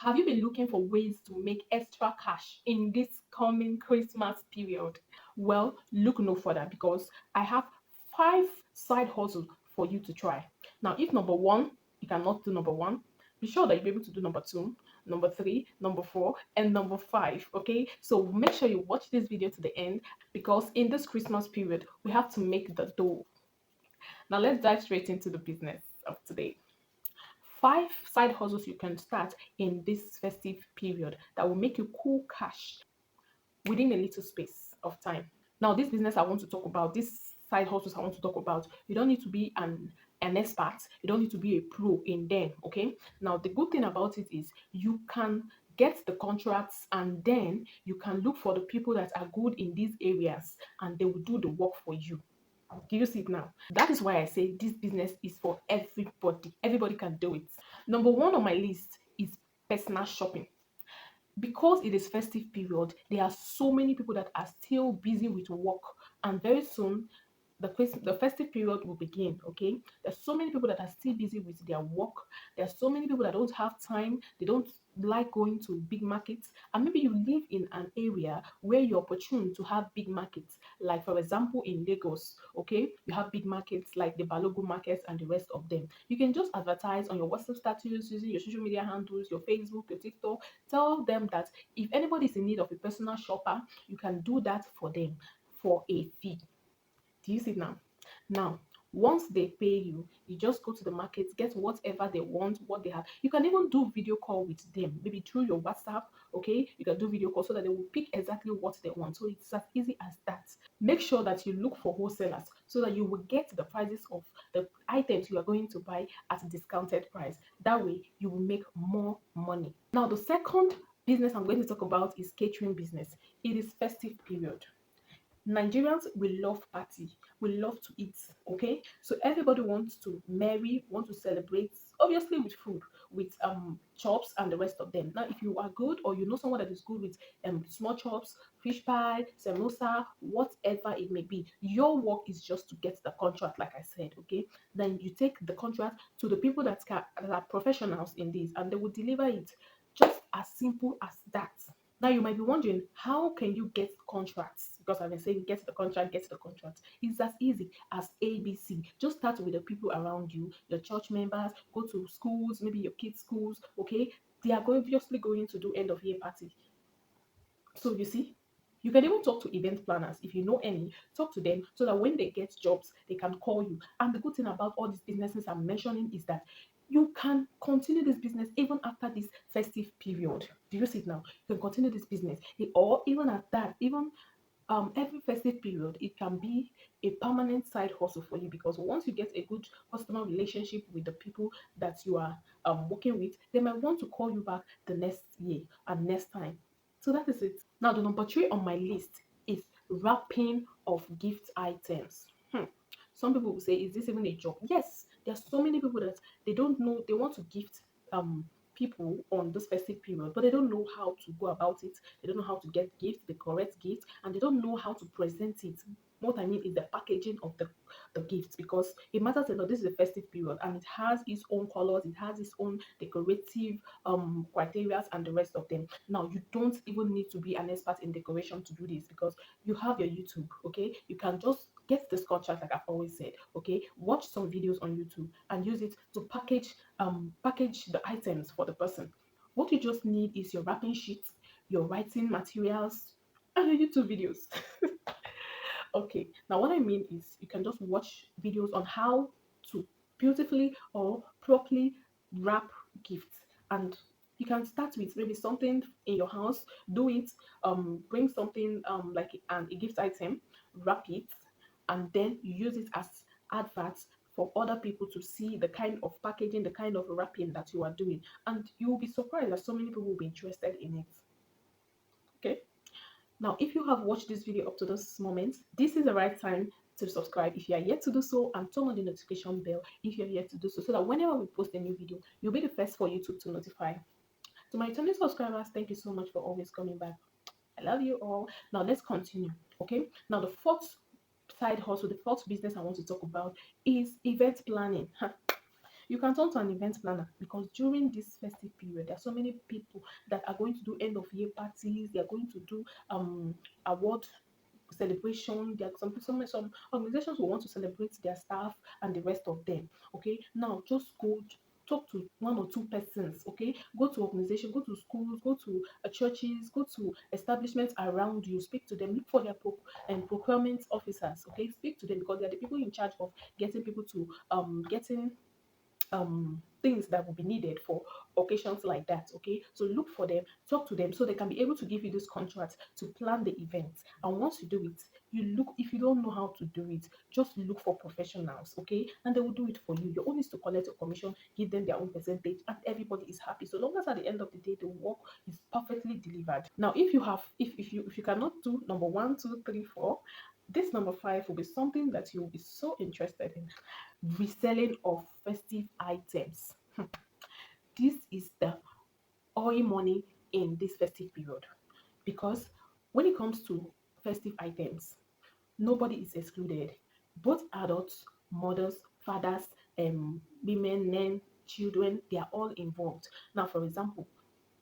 Have you been looking for ways to make extra cash in this coming Christmas period? Well, look no further because I have 5 side hustles for you to try. Now, if number one, you cannot do number one, be sure that you'll be able to do number two, number three, number four, and number five. Okay, so make sure you watch this video to the end because in this Christmas period, we have to make the dough. Now, let's dive straight into the business of today. 5 side hustles you can start in this festive period that will make you cool cash within a little space of time. Now, this business I want to talk about, this side hustles I want to talk about, you don't need to be an expert, you don't need to be a pro in them. Okay. Now, the good thing about it is you can get the contracts and then you can look for the people that are good in these areas and they will do the work for you. Do you see it now? That is why I say this business is for everybody. Everybody can do it. Number one on my list is personal shopping. Because it is festive period, there are so many people that are still busy with work, and very soon the festive period will begin. Okay, there's so many people that are still busy with their work. There's so many people that don't have time, they don't like going to big markets, and maybe you live in an area where you're opportune to have big markets, like for example in Lagos. Okay, you have big markets like the Balogun markets and the rest of them. You can just advertise on your WhatsApp status using your social media handles, your Facebook, your TikTok. Tell them that if anybody is in need of a personal shopper, you can do that for them for a fee. Do you see now? Now, once they pay you, you just go to the market, get whatever they want, what they have. You can even do video call with them, maybe through your WhatsApp. Okay, you can do video call so that they will pick exactly what they want. So it's as easy as that. Make sure that you look for wholesalers so that you will get the prices of the items you are going to buy at a discounted price. That way, you will make more money. Now, the second business I'm going to talk about is catering business. It is festive period. Nigerians we love party, we love to eat. Okay, so everybody wants to marry, want to celebrate, obviously with food, with chops and the rest of them. Now, if you are good or you know someone that is good with small chops, fish pie, samosa, whatever it may be, your work is just to get the contract, like I said. Okay, then you take the contract to the people that are professionals in this, and they will deliver it. Just as simple as that. Now you might be wondering, how can you get contracts? Because I've been saying get the contract, get the contract. It's as easy as ABC. Just start with the people around you, your church members, go to schools, maybe your kids' schools, okay? They are obviously going to do end of year party. So you see, you can even talk to event planners if you know any. Talk to them so that when they get jobs, they can call you. And the good thing about all these businesses I'm mentioning is that you can continue this business even after this festive period. Do you see it now? You can continue this business, or even at that, even every festive period, it can be a permanent side hustle for you because once you get a good customer relationship with the people that you are working with, they might want to call you back the next year and next time. So that is it. Now, the number three on my list is wrapping of gift items. Some people will say, is this even a job? Yes, there are so many people that they don't know, they want to gift um people on this festive period, but they don't know how to go about it. They don't know how to get gift, the correct gift, and they don't know how to present it. What I mean is the packaging of the gift, because it matters a lot. This is a festive period and it has its own colors, it has its own decorative criteria and the rest of them. Now, you don't even need to be an expert in decoration to do this because you have your YouTube. Okay, you can just get this contract, like I've always said. Okay, watch some videos on YouTube and use it to package the items for the person. What you just need is your wrapping sheet, your writing materials, and your YouTube videos. Okay, now what I mean is you can just watch videos on how to beautifully or properly wrap gifts, and you can start with maybe something in your house. Do it. Bring something like a gift item, wrap it, and then you use it as adverts for other people to see the kind of packaging, the kind of wrapping that you are doing, and you will be surprised that so many people will be interested in it. Okay. Now, if you have watched this video up to this moment, this is the right time to subscribe if you are yet to do so, and turn on the notification bell if you are yet to do so, so that whenever we post a new video, you'll be the first for YouTube to notify. To my returning subscribers, thank you so much for always coming back. I love you all. Now, let's continue. Okay. Now, the fourth side hustle, the fourth business I want to talk about is event planning. You can turn to an event planner because during this festive period, there are so many people that are going to do end of year parties. They are going to do award celebration. There are some organizations will want to celebrate their staff and the rest of them. Okay, now just go talk to one or two persons. Okay, go to organization, go to schools, go to churches, go to establishments around you, speak to them, look for their procurement officers. Okay, speak to them because they are the people in charge of getting people to getting things that will be needed for occasions like that. Okay, so look for them, talk to them so they can be able to give you this contract to plan the event. And once you do it, you look, if you don't know how to do it, just look for professionals. Okay, and they will do it for you. Your own is to collect your commission, give them their own percentage, and everybody is happy, so long as at the end of the day the work is perfectly delivered. Now if you have if you cannot do number one, two, three, four, this number five will be something that you'll be so interested in: reselling of festive items. This is the oil money in this festive period because when it comes to festive items, nobody is excluded. Both adults, mothers, fathers, women, men, children, they are all involved. Now, for example,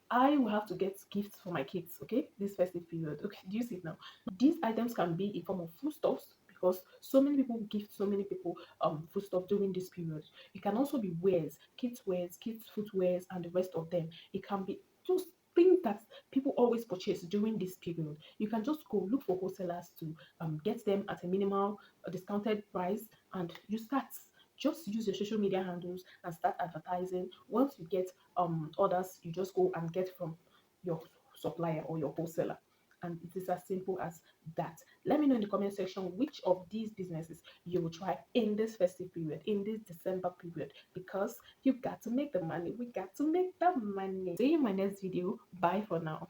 I will have to get gifts for my kids, okay, this festive period. Okay, do you see it now? These items can be in form of foodstuffs because so many people gift so many people foodstuff during this period. It can also be wears, kids footwears, and the rest of them. It can be just things that people always purchase during this period. You can just go look for wholesalers to get them at a minimal discounted price, and you start. Just use your social media handles and start advertising. Once you get orders, you just go and get from your supplier or your wholesaler, and it is as simple as that. Let me know in the comment section which of these businesses you will try in this festive period, in this December period, because you've got to make the money. We got to make the money. See you in my next video. Bye for now.